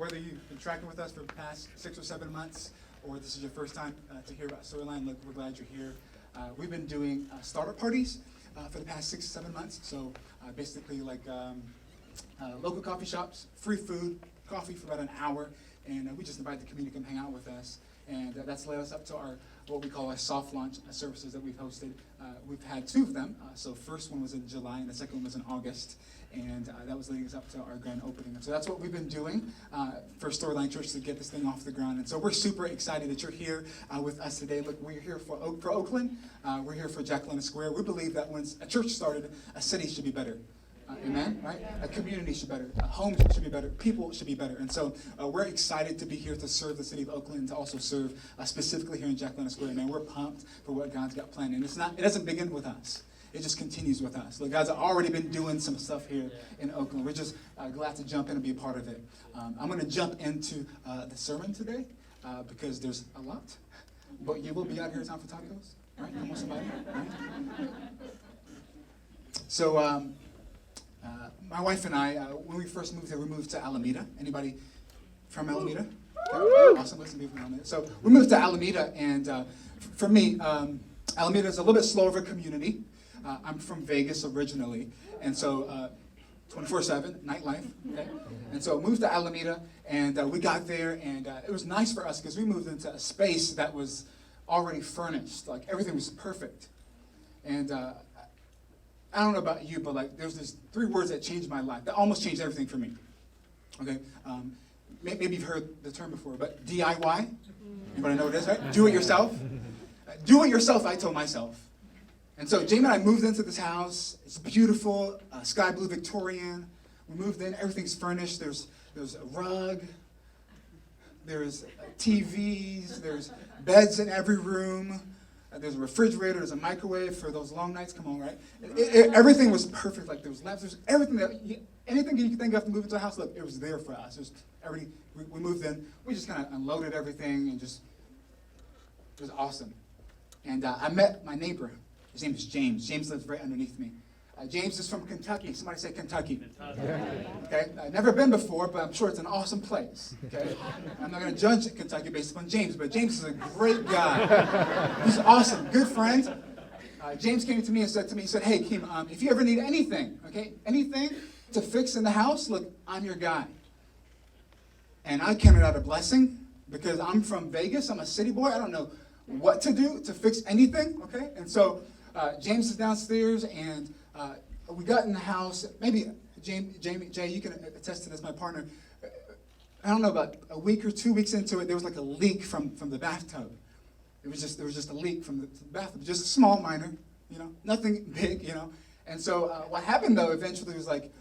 whether you've been tracking with us for the past 6 or 7 months, or this is your first time to hear about Storyline, look, we're glad you're here. We've been doing startup parties for the past 6 or 7 months. So basically like local coffee shops, free food, coffee for about an hour, and we just invite the community to come hang out with us. And that's led us up to our what we call our soft launch services that we've hosted. We've had 2 of them. So first one was in July, and the second one was in August. And that was leading us up to our grand opening. So that's what we've been doing for Storyline Church to get this thing off the ground. And so we're super excited that you're here with us today. Look, we're here for Oakland. We're here for Jack London Square. We believe that when a church started, a city should be better. Amen, right? A community should be better. Homes should be better. People should be better. And so we're excited to be here to serve the city of Oakland and to also serve specifically here in Jack London Square. Man, we're pumped for what God's got planned. And it doesn't begin with us. It just continues with us. Look, God's already been doing some stuff here in Oakland. We're just glad to jump in and be a part of it. I'm going to jump into the sermon today because there's a lot. But you will be out here in time for tacos, right? Come on, somebody. Right? So my wife and I, when we first moved here, we moved to Alameda. Anybody from Alameda? Okay. Awesome. Listen to me from Alameda. So we moved to Alameda, and for me, Alameda is a little bit slower of a community. I'm from Vegas originally, and so 24/7 nightlife. Okay, and so moved to Alameda, and we got there, and it was nice for us because we moved into a space that was already furnished, like everything was perfect. And I don't know about you, but like there's these 3 words that changed my life. That almost changed everything for me. Okay, maybe you've heard the term before, but DIY. Anybody know what it is, right? Do it yourself. Do it yourself. I told myself. And so Jamie and I moved into this house. It's beautiful, sky blue Victorian. We moved in, everything's furnished. There's a rug, there's TVs, there's beds in every room. There's a refrigerator, there's a microwave for those long nights. Come on, right? Everything was perfect. Like there was lamps, there's everything anything you could think of to move into a house. Look, it was there for us. It was everything. We moved in. We just kind of unloaded everything and just it was awesome. And I met my neighbor. His name is James. James lives right underneath me. James is from Kentucky. Somebody say Kentucky. Okay, I've never been before, but I'm sure it's an awesome place. Okay, I'm not going to judge Kentucky based upon James, but James is a great guy. He's awesome, good friend. James came to me and said to me, he said, "Hey, Kim, if you ever need anything, okay, anything to fix in the house, look, I'm your guy." And I counted out a blessing because I'm from Vegas. I'm a city boy. I don't know what to do to fix anything. Okay, and so James is downstairs and. We got in the house, maybe Jay, you can attest to this, my partner. I don't know, about a week or 2 weeks into it, there was like a leak from the bathtub. There was just a leak from the bathtub, just a small, minor, nothing big, And so what happened though, eventually was like,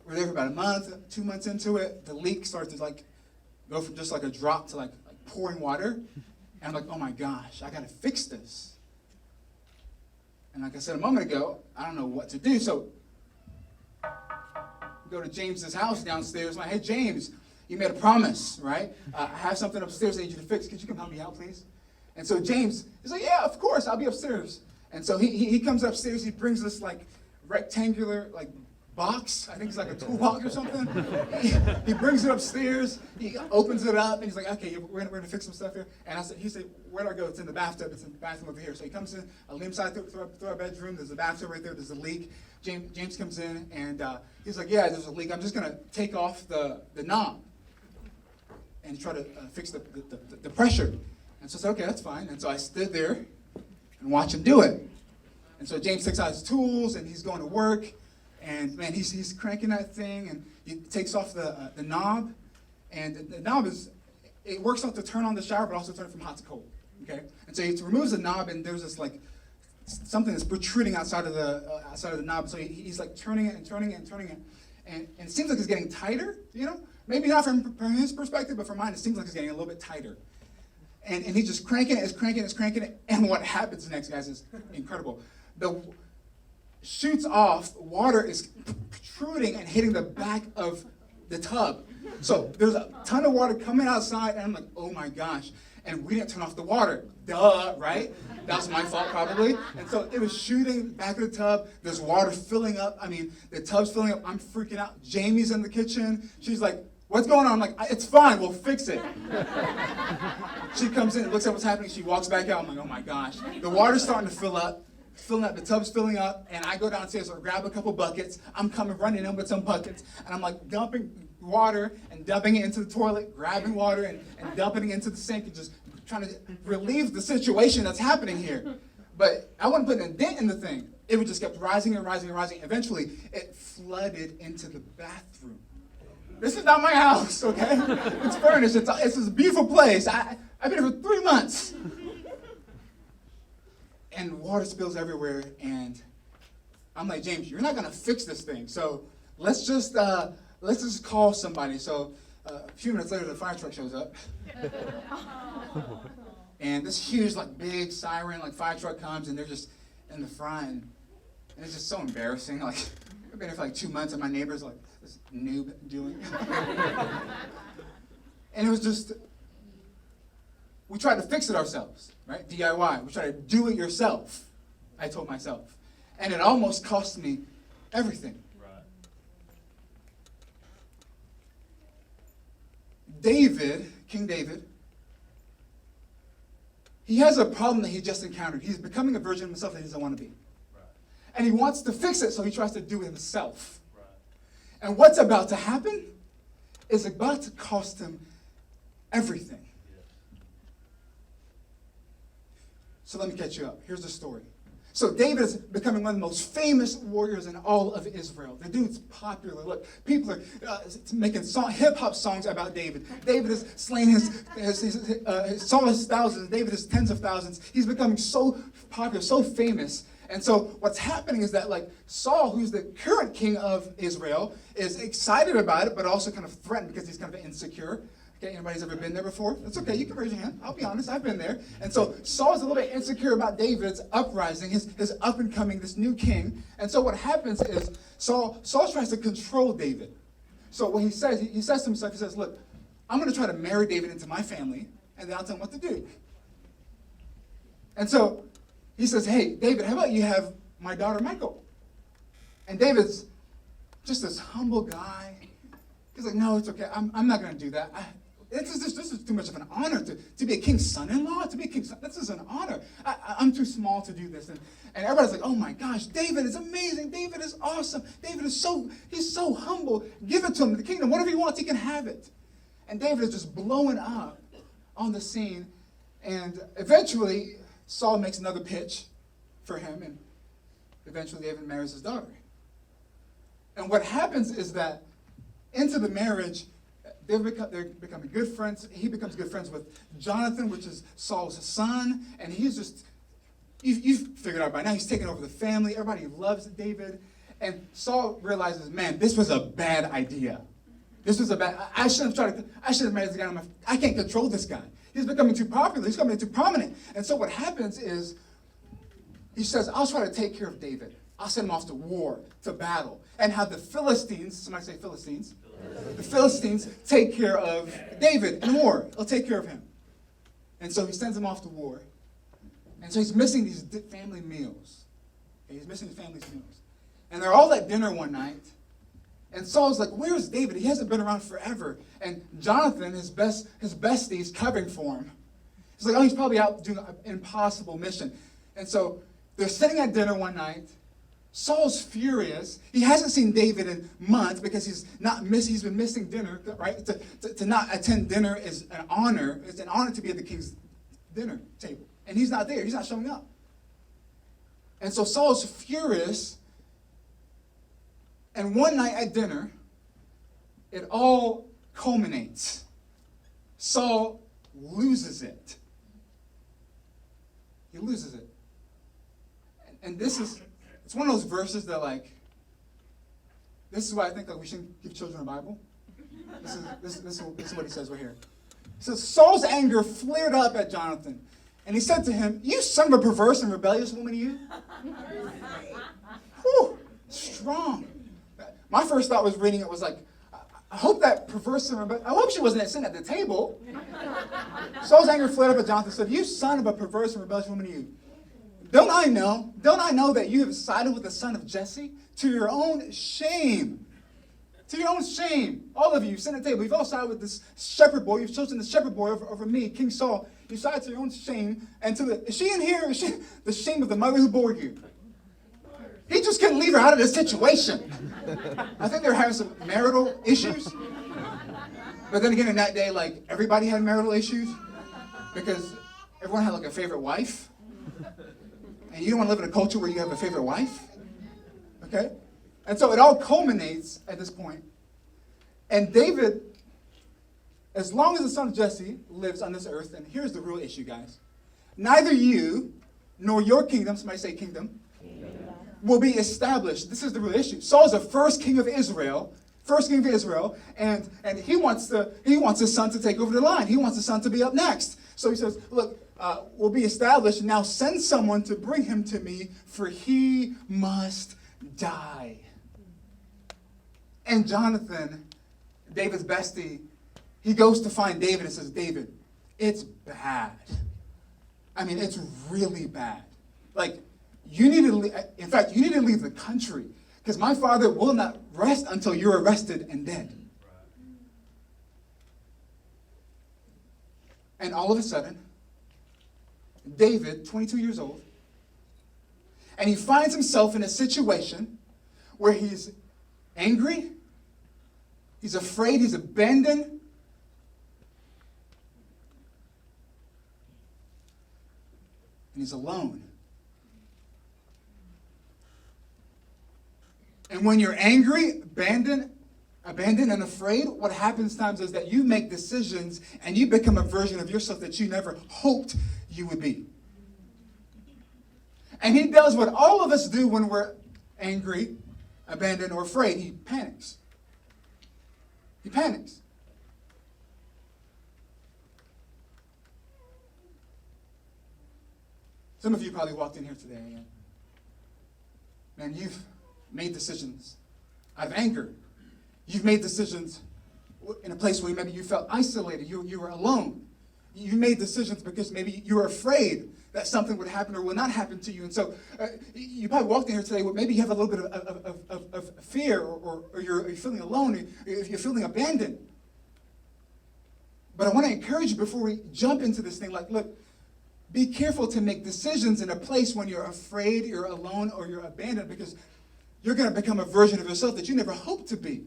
we're there for about a month, 2 months into it, the leak started to like go from just like a drop to like pouring water. And I'm like, oh my gosh, I gotta fix this. And like I said a moment ago, I don't know what to do. So we go to James's house downstairs. I'm like, hey, James, you made a promise, right? I have something upstairs I need you to fix. Could you come help me out, please? And so James is like, yeah, of course, I'll be upstairs. And so he comes upstairs. He brings this like rectangular like box. I think it's like a toolbox or something. He brings it upstairs. He opens it up, and he's like, okay, we're gonna fix some stuff here. And he said, where do I go? It's in the bathtub. It's in the bathroom over here. So he comes in, I leave him side through our bedroom. There's a bathtub right there. There's a leak. James comes in, and he's like, yeah, there's a leak. I'm just gonna take off the knob and try to fix the pressure. And so I said, okay, that's fine. And so I stood there and watched him do it. And so James takes out his tools, and he's going to work. And man, he's cranking that thing, and he takes off the knob, and the knob it works out to turn on the shower, but also turn it from hot to cold. Okay, and so he removes the knob, and there's this like something that's protruding outside of the knob. So he's like turning it and turning it and turning it, and it seems like it's getting tighter. Maybe not from his perspective, but from mine, it seems like it's getting a little bit tighter. And he's just cranking it, and what happens next, guys, is incredible. The shoots off, water is protruding and hitting the back of the tub. So there's a ton of water coming outside, and I'm like, oh my gosh. And we didn't turn off the water. Duh, right? That was my fault probably. And so it was shooting back of the tub. There's water filling up. I mean, the tub's filling up. I'm freaking out. Jamie's in the kitchen. She's like, What's going on? I'm like, it's fine, we'll fix it. She comes in and looks at what's happening. She walks back out. I'm like, oh my gosh. The water's starting to fill up, the tub's filling up, and I go downstairs or grab a couple buckets. I'm coming running in with some buckets, and I'm like dumping water and dumping it into the toilet, grabbing water and dumping it into the sink and just trying to relieve the situation that's happening here. But I wasn't putting a dent in the thing. It would just kept rising and rising and rising. Eventually, it flooded into the bathroom. This is not my house, okay? It's furnished. It's a beautiful place. I've been here for 3 months. And water spills everywhere, and I'm like, James, you're not gonna fix this thing. So let's just call somebody. So a few minutes later, the fire truck shows up. And this huge, like, big siren, like, fire truck comes, and they're just in the front. And it's just so embarrassing. Like, I've been here for like 2 months, and my neighbor's like, this noob doing. And it was just, we tried to fix it ourselves, right? DIY. We tried to do it yourself, I told myself. And it almost cost me everything. Right. David, King David, he has a problem that he just encountered. He's becoming a version of himself that he doesn't want to be. Right. And he wants to fix it, so he tries to do it himself. Right. And what's about to happen is about to cost him everything. Yes. So let me catch you up. Here's the story. So David is becoming one of the most famous warriors in all of Israel. The dude's popular. Look, people are making hip-hop songs about David. David has slain Saul has thousands. David has tens of thousands. He's becoming so popular, so famous. And so what's happening is that, like, Saul, who's the current king of Israel, is excited about it, but also kind of threatened because he's kind of insecure. Okay, anybody's ever been there before? That's okay, you can raise your hand. I'll be honest, I've been there. And so Saul's a little bit insecure about David's uprising, his up and coming, this new king. And so what happens is Saul tries to control David. So what he says to himself, he says, look, I'm going to try to marry David into my family, and then I'll tell him what to do. And so he says, hey, David, how about you have my daughter Michal? And David's just this humble guy. He's like, no, it's okay. I'm not going to do that. This is too much of an honor to be a king's son-in-law, to be a king's son. This is an honor. I'm too small to do this. And everybody's like, oh my gosh, David is amazing. David is awesome. David is he's so humble. Give it to him, the kingdom. Whatever he wants, he can have it. And David is just blowing up on the scene. And eventually, Saul makes another pitch for him. And eventually, David marries his daughter. And what happens is that into the marriage, they're becoming good friends. He becomes good friends with Jonathan, which is Saul's son. And he's just, you've figured out by now, he's taking over the family. Everybody loves David. And Saul realizes, man, this was a bad idea. I shouldn't have married this guy. I can't control this guy. He's becoming too popular. He's becoming too prominent. And so what happens is, he says, I'll try to take care of David. I'll send him off to war, to battle. And have the Philistines, somebody say Philistines, the Philistines take care of David in war. They'll take care of him. And so he sends him off to war. And so he's missing these family meals. Okay, he's missing the family's meals. And they're all at dinner one night. And Saul's like, where's David? He hasn't been around forever. And Jonathan, his bestie, is covering for him. He's like, oh, he's probably out doing an impossible mission. And so they're sitting at dinner one night. Saul's furious. He hasn't seen David in months because he's been missing dinner, right? To not attend dinner is an honor. It's an honor to be at the king's dinner table. And he's not there. He's not showing up. And so Saul's furious. And one night at dinner, it all culminates. Saul loses it. He loses it. And it's one of those verses that, like, this is why I think that we shouldn't give children a Bible. This is what he says right here. He says, Saul's anger flared up at Jonathan, and he said to him, you son of a perverse and rebellious woman, you. Whew, strong. My first thought was reading it was like, I hope that perverse and rebellious, I hope she wasn't sitting at the table. Saul's anger flared up at Jonathan and said, you son of a perverse and rebellious woman, you. Don't I know that you have sided with the son of Jesse? To your own shame. To your own shame. All of you, sit at the table. You've all sided with this shepherd boy. You've chosen the shepherd boy over me, King Saul. You sided to your own shame. And is she in here? Is she the shame of the mother who bore you? He just couldn't leave her out of this situation. I think they were having some marital issues. But then again, in that day, like, everybody had marital issues. Because everyone had, like, a favorite wife. And you don't want to live in a culture where you have a favorite wife. Okay? And so it all culminates at this point. And David, as long as the son of Jesse lives on this earth, and here's the real issue, guys. Neither you nor your kingdom, somebody say kingdom, will be established. This is the real issue. Saul's the first king of Israel, and he wants his son to take over the line. He wants his son to be up next. So he says, look, we'll be established. Now send someone to bring him to me, for he must die. And Jonathan, David's bestie, he goes to find David and says, David, it's bad. I mean, it's really bad. Like, you need to leave the country, because my father will not rest until you're arrested and dead. And all of a sudden, David, 22 years old, and he finds himself in a situation where he's angry, he's afraid, he's abandoned. And he's alone. And when you're angry, abandoned and afraid, what happens times is that you make decisions and you become a version of yourself that you never hoped you would be. And he does what all of us do when we're angry, abandoned, or afraid. He panics. He panics. Some of you probably walked in here today and, man, you've made decisions out of anger. You've made decisions in a place where maybe you felt isolated. You were alone. You made decisions because maybe you were afraid that something would happen or will not happen to you. And so you probably walked in here today where maybe you have a little bit of fear or you're feeling alone, or you're feeling abandoned. But I want to encourage you before we jump into this thing, like, look, be careful to make decisions in a place when you're afraid, you're alone, or you're abandoned, because you're going to become a version of yourself that you never hoped to be.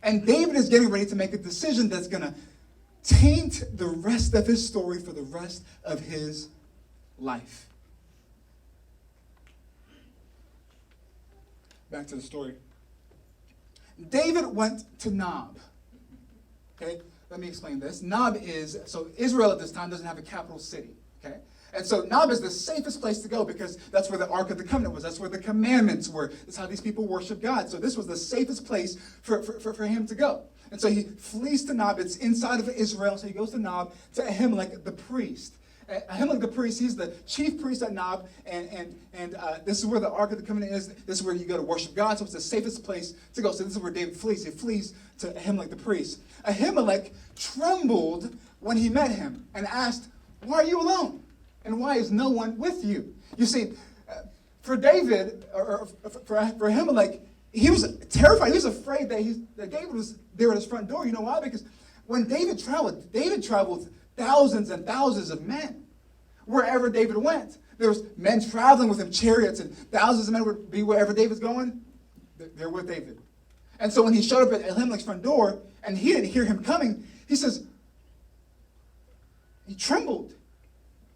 And David is getting ready to make a decision that's going to taint the rest of his story for the rest of his life. Back to the story. David went to Nob. Okay, let me explain this. Nob is, so Israel at this time doesn't have a capital city. Okay? And so Nob is the safest place to go because that's where the Ark of the Covenant was. That's where the commandments were. That's how these people worship God. So this was the safest place for him to go. And so he flees to Nob. It's inside of Israel. So he goes to Nob, to Ahimelech the priest. Ahimelech the priest, he's the chief priest at Nob. And this is where the Ark of the Covenant is. This is where you go to worship God. So it's the safest place to go. So this is where David flees. He flees to Ahimelech the priest. Ahimelech trembled when he met him and asked, "Why are you alone? And why is no one with you?" You see, for David, or for Ahimelech, he was terrified. He was afraid that David was there at his front door. You know why? Because when David traveled thousands and thousands of men. Wherever David went, there was men traveling with him, chariots, and thousands of men would be wherever David's going. They're with David. And so when he showed up at Ahimelech's front door, and he didn't hear him coming, he says, he trembled.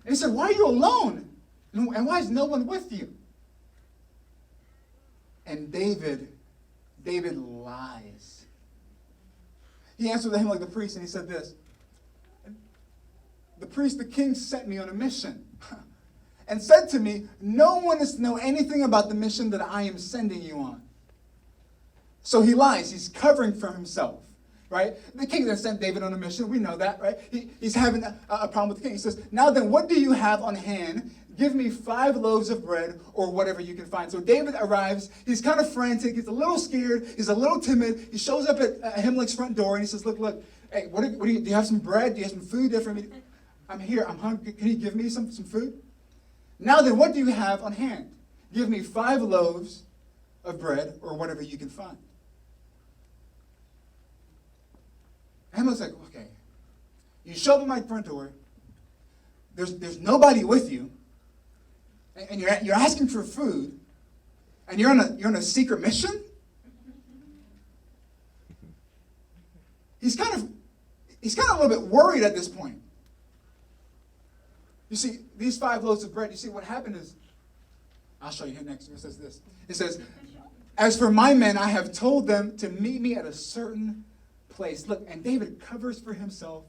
And he said, "Why are you alone? And why is no one with you?" And David lies. He answered Ahimelech the priest, and he said this: the king sent me on a mission and said to me, "No one is to know anything about the mission that I am sending you on." So he lies. He's covering for himself. Right? The king then sent David on a mission. We know that, right? He's having a problem with the king. He says, "Now then, what do you have on hand? Give me 5 loaves of bread or whatever you can find." So David arrives. He's kind of frantic. He's a little scared. He's a little timid. He shows up at Ahimelech's front door and he says, look, hey, do you have some bread? Do you have some food there for me? I'm here. I'm hungry. Can you give me some food? "Now then, what do you have on hand? Give me 5 loaves of bread or whatever you can find." Ahimelech's like, okay, you show up at my front door. There's nobody with you, and you're asking for food, and you're on a secret mission. He's kind of a little bit worried at this point. You see, these 5 loaves of bread, you see what happened is, I'll show you here next. It says this. It says, as for my men, I have told them to meet me at a certain place. Look, and David covers for himself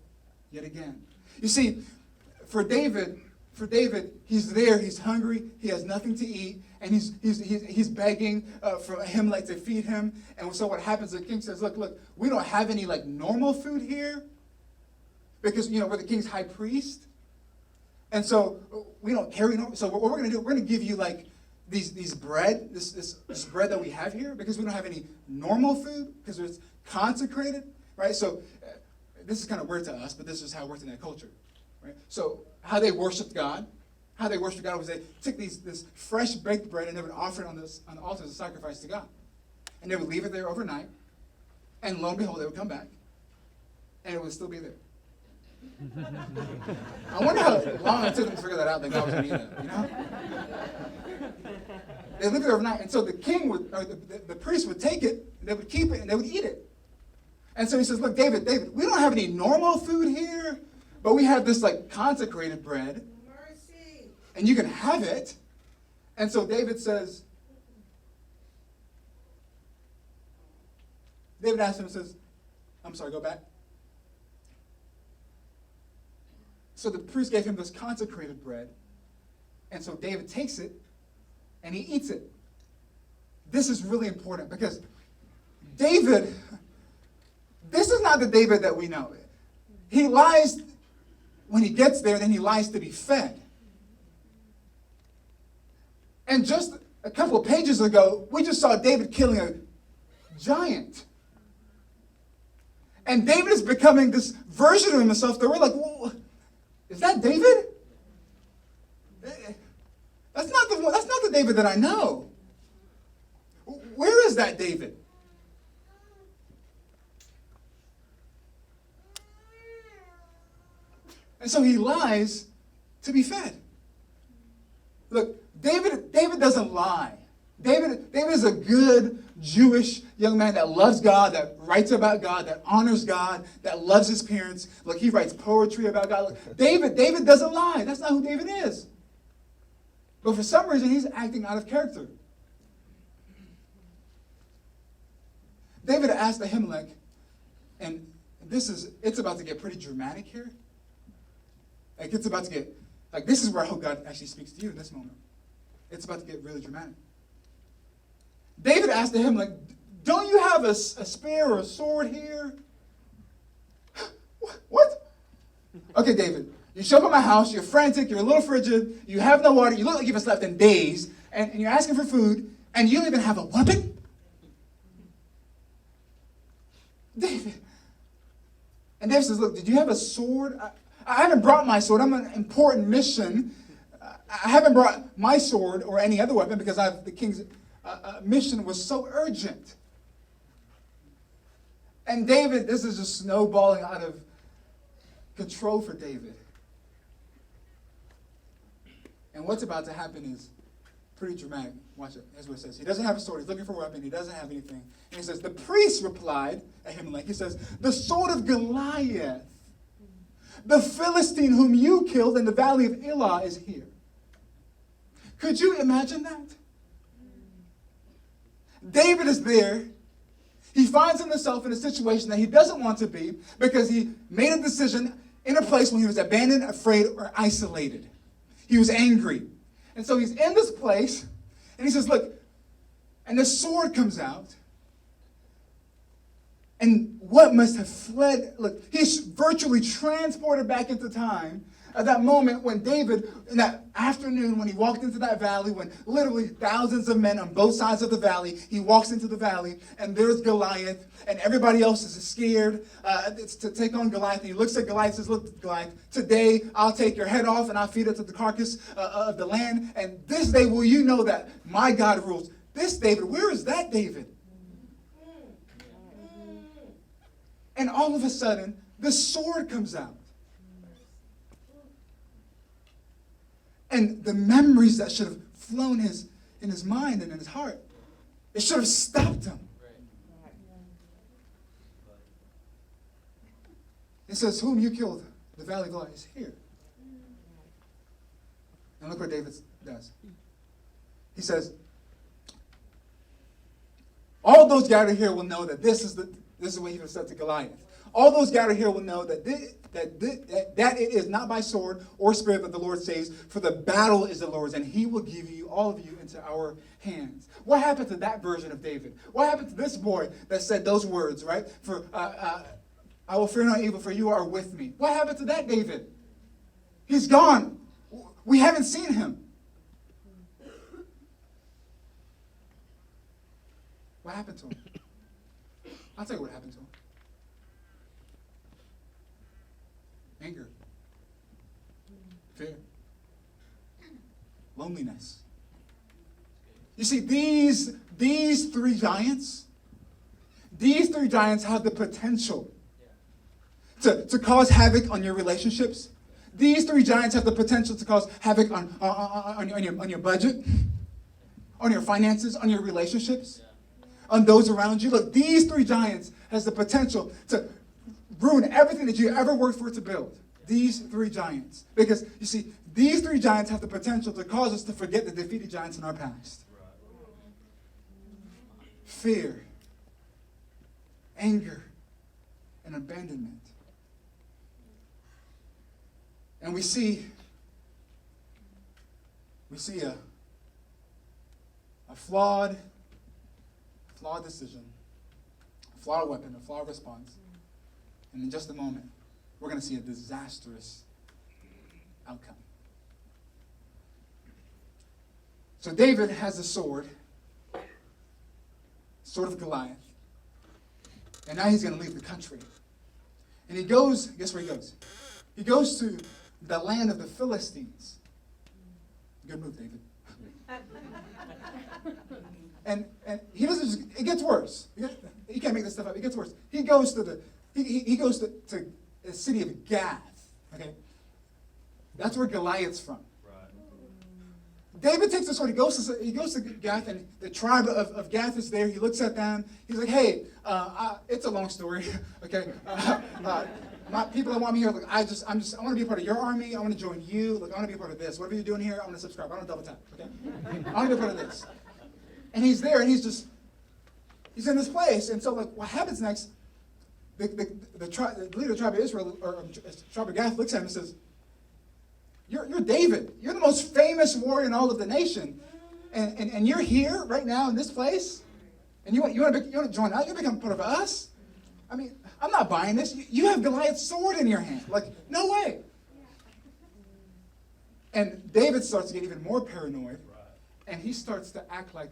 yet again. You see, for David, he's there, he's hungry, he has nothing to eat, and he's begging for Ahimelech to feed him. And so what happens, the king says, look, we don't have any like normal food here, because, we're the king's high priest. And so we don't carry no. So what we're going to do, we're going to give you like these bread, this bread that we have here, because we don't have any normal food, because it's consecrated, right? So this is kind of weird to us, but this is how it worked in that culture, right? So how they worshiped God was they took this fresh baked bread and they would offer it on the altar as a sacrifice to God, and they would leave it there overnight, and lo and behold, they would come back, and it would still be there. I wonder how long it took them to figure that out that God was going to eat that, They lived there overnight, and so the king would, or the priest would take it, and they would keep it, and they would eat it. And so he says, look, David, we don't have any normal food here, but we have this like consecrated bread, mercy, and you can have it. And so David says, David asked him and says, I'm sorry, go back. So the priest gave him this consecrated bread. And so David takes it and he eats it. This is really important because David, this is not the David that we know. He lies when he gets there, then he lies to be fed. And just a couple of pages ago, we just saw David killing a giant. And David is becoming this version of himself that we're like, well, is that David? That's not the David that I know. Where is that David? And so he lies to be fed. Look, David doesn't lie. David is a good Jewish young man that loves God, that writes about God, that honors God, that loves his parents. Look, he writes poetry about God. Look, David doesn't lie. That's not who David is. But for some reason, he's acting out of character. David asked Ahimelech, and it's about to get pretty dramatic here. Like, it's about to get, like, this is where I hope God actually speaks to you in this moment. It's about to get really dramatic. David asked Ahimelech, don't you have a spear or a sword here? What? Okay, David, you show up at my house, you're frantic, you're a little frigid, you have no water, you look like you haven't slept in days, and you're asking for food, and you don't even have a weapon? David. And David says, look, did you have a sword? I haven't brought my sword. I'm on an important mission. I haven't brought my sword or any other weapon because the king's mission was so urgent. And David, this is just snowballing out of control for David. And what's about to happen is pretty dramatic. Watch it. Here's what it says. He doesn't have a sword. He's looking for a weapon. He doesn't have anything. And he says, the priest replied Ahimelech. He says, the sword of Goliath, the Philistine whom you killed in the valley of Elah, is here. Could you imagine that? David is there. He finds himself in a situation that he doesn't want to be because he made a decision in a place when he was abandoned, afraid, or isolated. He was angry. And so he's in this place, and he says, look, and the sword comes out. And what must have fled? Look, he's virtually transported back into time at that moment when David, in that afternoon when he walked into that valley, when literally thousands of men on both sides of the valley, he walks into the valley, and there's Goliath, and everybody else is scared to take on Goliath. And he looks at Goliath and says, look, Goliath, today I'll take your head off and I'll feed it to the carcass of the land, and this day will you know that my God rules. This David, where is that David? And all of a sudden, the sword comes out. And the memories that should have flown in his mind and in his heart, it should have stopped him. It says, whom you killed, the valley of Goliath is here. And look what David does. He says, all those gathered here will know that this is what he was said to Goliath. All those gathered here will know that it is not by sword or spirit that the Lord saves, for the battle is the Lord's, and he will give you, all of you, into our hands. What happened to that version of David? What happened to this boy that said those words, right? For I will fear no evil, for you are with me. What happened to that David? He's gone. We haven't seen him. What happened to him? I'll tell you what happened to him. Anger. Fear. Loneliness. You see, these three giants have the potential to cause havoc on your relationships. These three giants have the potential to cause havoc on your budget, on your finances, on your relationships, on those around you. Look, these three giants has the potential to ruin everything that you ever worked for to build. These three giants. Because, you see, these three giants have the potential to cause us to forget the defeated giants in our past. Fear, anger, and abandonment. And we see a flawed decision, a flawed weapon, a flawed response. And in just a moment, we're going to see a disastrous outcome. So David has a sword of Goliath. And now he's going to leave the country. And he goes, guess where he goes? He goes to the land of the Philistines. Good move, David. And he doesn't just, it gets worse. You can't make this stuff up. It gets worse. He goes to the city of Gath. Okay? That's where Goliath's from. David takes the sword. He goes to Gath, and the tribe of Gath is there. He looks at them. He's like, hey, it's a long story. Okay? People that want me here, look, I want to be a part of your army. I want to join you. Look, I want to be a part of this. Whatever you're doing here, I want to subscribe. I want to double tap. Okay? I want to be a part of this. And he's there, and he's in this place. And so, like, what happens next? The leader of the tribe of Israel, or tribe of Gath, looks at him and says, You're David. You're the most famous warrior in all of the nation. And you're here right now in this place? And you want to join us? You become part of us? I mean, I'm not buying this. You have Goliath's sword in your hand. Like, no way. And David starts to get even more paranoid. And he starts to act like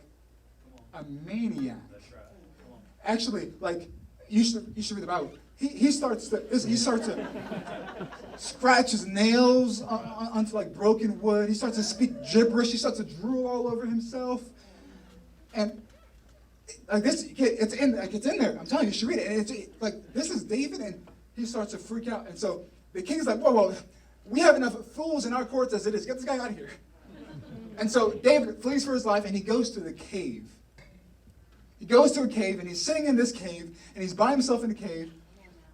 a maniac. Actually, like, you should read the Bible. He starts to scratch his nails onto like broken wood. He starts to speak gibberish. He starts to drool all over himself. And like this, it's in there. I'm telling you, you should read it. And it's like, this is David, and he starts to freak out. And so the king's like, whoa, we have enough fools in our courts as it is. Get this guy out of here. And so David flees for his life, and he goes to the cave. He goes to a cave, and he's sitting in this cave, and he's by himself in the cave.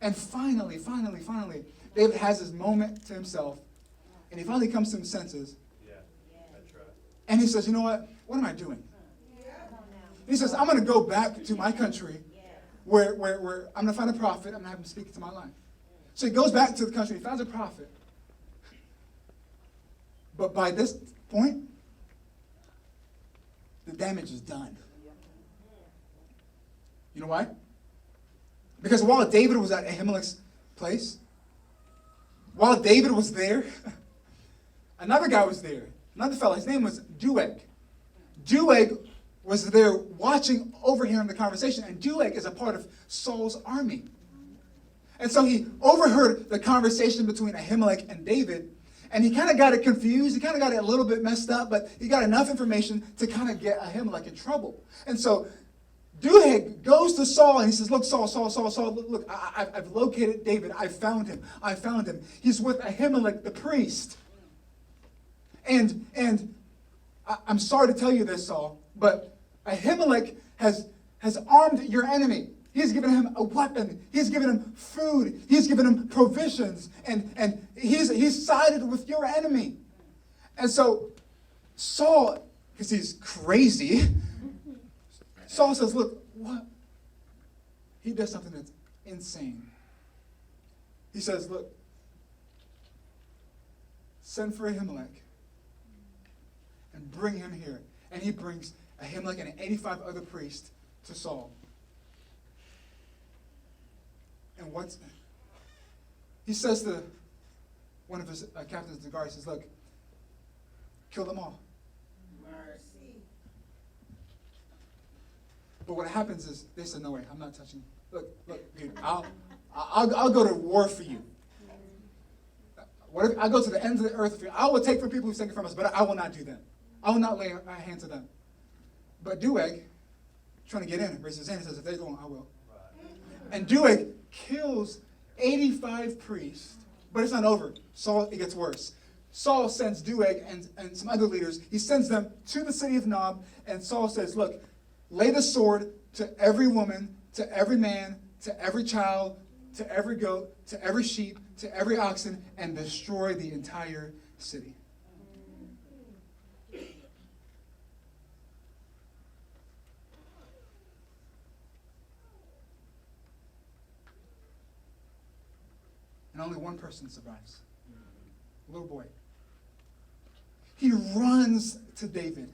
And finally, David has his moment to himself, and he finally comes to his senses. Yeah, that's right. And he says, you know what? What am I doing? He says, I'm going to go back to my country where I'm going to find a prophet. I'm going to have him speak into my life. So he goes back to the country. He finds a prophet. But by this point, the damage is done. You know why? Because while David was at Ahimelech's place, while David was there, another guy was there. Another fellow. His name was Doeg. Doeg was there watching, overhearing the conversation. And Doeg is a part of Saul's army. And so he overheard the conversation between Ahimelech and David. And he kind of got it confused. He kind of got it a little bit messed up. But he got enough information to kind of get Ahimelech in trouble. And so Doeg goes to Saul and he says, look, Saul, look, I've located David. I found him. He's with Ahimelech, the priest. And I'm sorry to tell you this, Saul, but Ahimelech has armed your enemy. He's given him a weapon. He's given him food. He's given him provisions. And he's sided with your enemy. And so Saul, because he's crazy, Saul says, look, what? He does something that's insane. He says, look, send for Ahimelech and bring him here. And he brings Ahimelech and 85 other priests to Saul. And he says to one of his captains of the guard, he says, look, kill them all. Mercy. But what happens is, they said, no way, I'm not touching you. Look, dude, I'll go to war for you. I'll go to the ends of the earth for you. I will take from people who've taken from us, but I will not do that. I will not lay a hand to them. But Doeg, trying to get in, raises his hand and says, if they don't, I will. And Doeg kills 85 priests, but it's not over. Saul, it gets worse. Saul sends Doeg and some other leaders. He sends them to the city of Nob, and Saul says, look, lay the sword to every woman, to every man, to every child, to every goat, to every sheep, to every oxen, and destroy the entire city. And only one person survives. A little boy. He runs to David.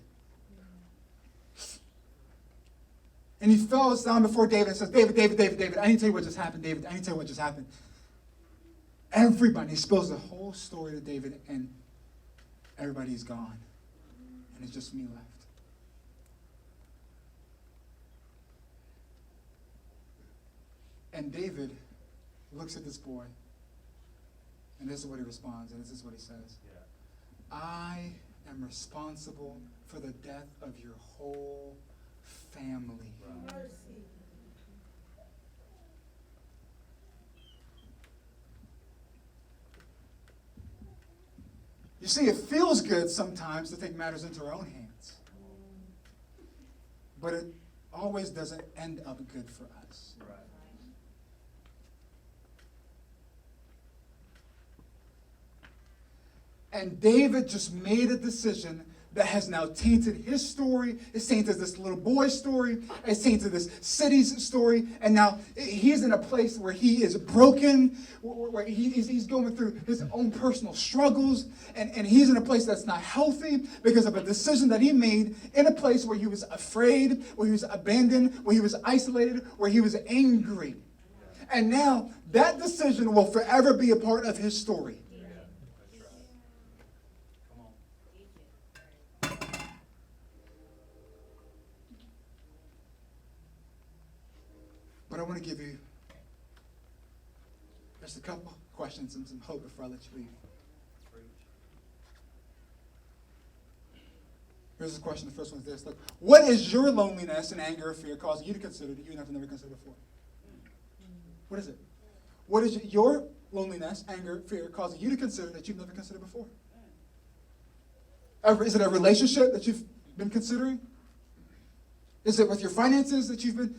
And he falls down before David and says, David, I need to tell you what just happened, David. I need to tell you what just happened. Everybody spills the whole story to David, and everybody's gone. And it's just me left. And David looks at this boy, and this is what he responds, and this is what he says. I am responsible for the death of your whole family. Mercy. You see, it feels good sometimes to take matters into our own hands. But it always doesn't end up good for us. Right. And David just made a decision that has now tainted his story. It's tainted this little boy's story. It's tainted this city's story. And now he's in a place where he is broken, where he's going through his own personal struggles. And he's in a place that's not healthy because of a decision that he made in a place where he was afraid, where he was abandoned, where he was isolated, where he was angry. And now that decision will forever be a part of his story. But I want to give you just a couple questions and some hope before I let you leave. Here's the question. The first one is this. Look, what is your loneliness and anger or fear causing you to consider that you have never considered before? What is it? What is your loneliness, anger, fear causing you to consider that you've never considered before? Is it a relationship that you've been considering? Is it with your finances that you've been...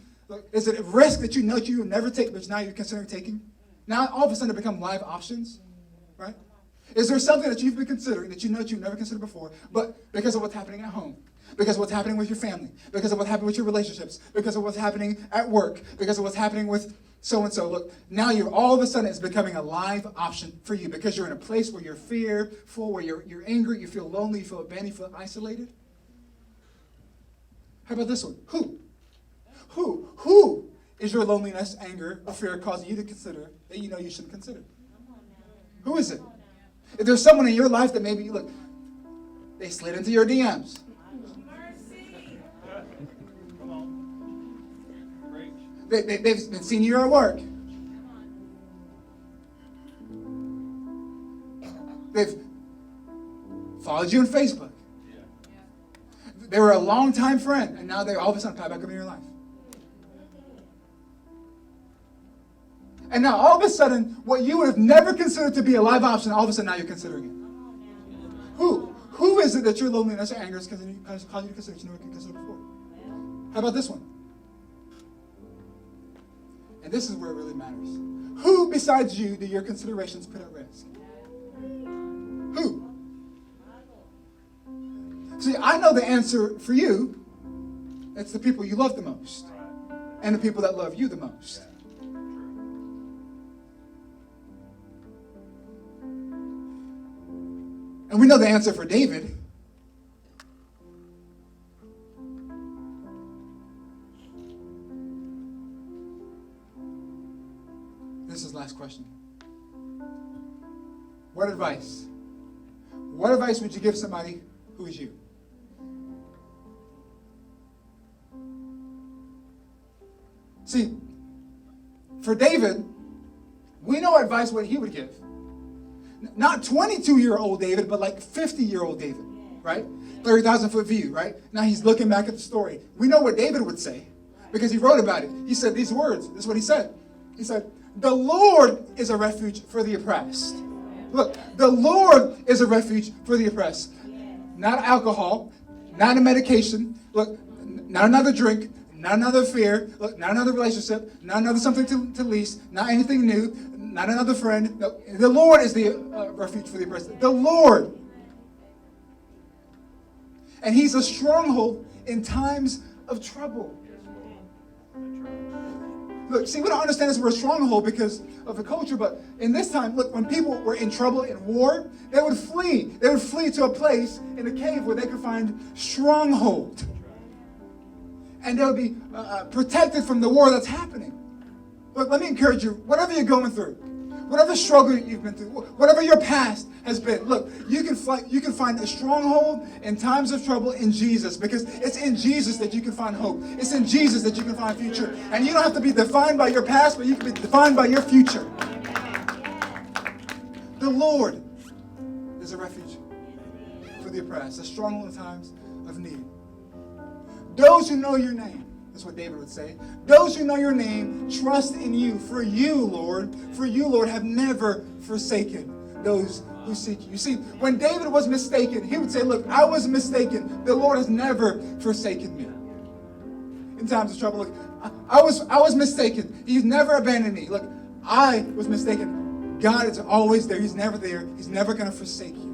Is it a risk that you know you will never take, but now you're considering taking? Now, all of a sudden, it become live options, right? Is there something that you've been considering that you know you've never considered before, but because of what's happening at home, because of what's happening with your family, because of what's happening with your relationships, because of what's happening at work, because of what's happening with so-and-so, look, now you're all of a sudden it's becoming a live option for you because you're in a place where you're fearful, where you're angry, you feel lonely, you feel abandoned, you feel isolated? How about this one? Who is your loneliness, anger, or fear causing you to consider that you know you shouldn't consider? Who is it? If there's someone in your life that maybe, look, they slid into your DMs. Mercy. Come on. Preach. They've been seeing you at work. They've followed you on Facebook. Yeah. They were a longtime friend, and now they all of a sudden pop back up in your life. And now all of a sudden, what you would have never considered to be a live option, all of a sudden now you're considering it. Who? Who is it that your loneliness or anger is causing you to consider that you never considered before? How about this one? And this is where it really matters. Who besides you do your considerations put at risk? Who? See, I know the answer for you. It's the people you love the most. And the people that love you the most. And we know the answer for David. This is the last question. What advice would you give somebody who is you? See, for David, we know advice what he would give. Not 22-year-old David, but like 50-year-old David, right? 30,000-foot view, right? Now he's looking back at the story. We know what David would say because he wrote about it. He said these words. This is what he said. He said, the Lord is a refuge for the oppressed. Look, the Lord is a refuge for the oppressed. Not alcohol, not a medication. Look, not another drink, not another fear. Look, not another relationship, not another something to lease, not anything new, not another friend. No, the Lord is the refuge for the oppressed. The Lord. And he's a stronghold in times of trouble. Look, see, we don't understand this word stronghold because of the culture, but in this time, look, when people were in trouble in war, they would flee. They would flee to a place in a cave where they could find stronghold. And they would be protected from the war that's happening. Look, let me encourage you, whatever you're going through, whatever struggle you've been through, whatever your past has been, look, you can find a stronghold in times of trouble in Jesus, because it's in Jesus that you can find hope. It's in Jesus that you can find future. And you don't have to be defined by your past, but you can be defined by your future. The Lord is a refuge for the oppressed, a stronghold in times of need. Those who know your name, that's what David would say. Those who know your name trust in you. For you, Lord, have never forsaken those who seek you. You see, when David was mistaken, he would say, look, I was mistaken. The Lord has never forsaken me. In times of trouble, look, I was mistaken. He's never abandoned me. Look, I was mistaken. God is always there. He's never there. He's never going to forsake you.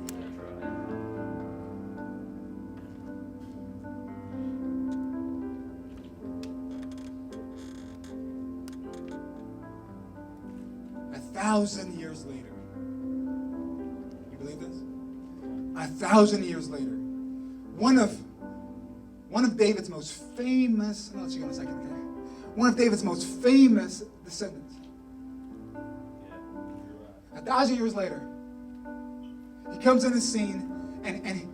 1,000 years later. You believe this? 1,000 years later. One of David's most famous, I'll let you go in a second, okay? One of David's most famous descendants. 1,000 years later, he comes in the scene and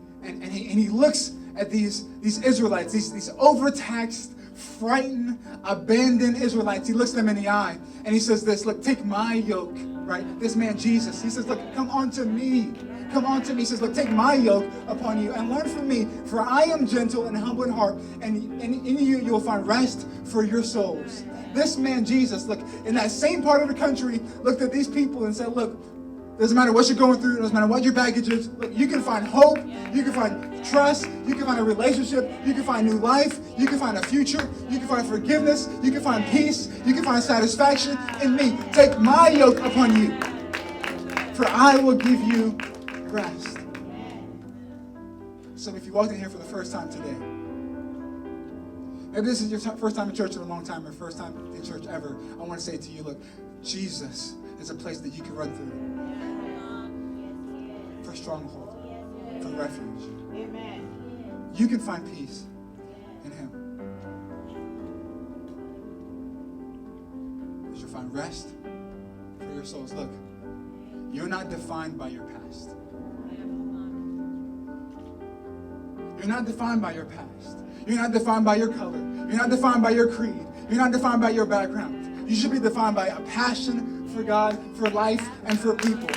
he looks at these Israelites, these overtaxed, frightened, abandoned Israelites. He looks them in the eye and he says this, look, take my yoke, right? This man, Jesus, he says, look, come unto me. Come unto me. He says, look, take my yoke upon you and learn from me, for I am gentle and humble in heart, and in you will find rest for your souls. This man, Jesus, look, in that same part of the country, looked at these people and said, look, doesn't matter what you're going through, doesn't matter what your baggage is, look, you can find hope, you can find trust, you can find a relationship, you can find new life, you can find a future, you can find forgiveness, you can find peace, you can find satisfaction in me. Take my yoke upon you, for I will give you rest. So if you walked in here for the first time today, maybe this is your first time in church in a long time, or first time in church ever, I want to say to you, look, Jesus is a place that you can run through. For stronghold, for refuge. Amen. You can find peace in Him. You'll find rest for your souls. Look, you're not defined by your past. You're not defined by your past. You're not defined by your color. You're not defined by your creed. You're not defined by your background. You should be defined by a passion for God, for life, and for people.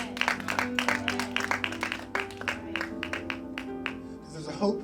There's a hope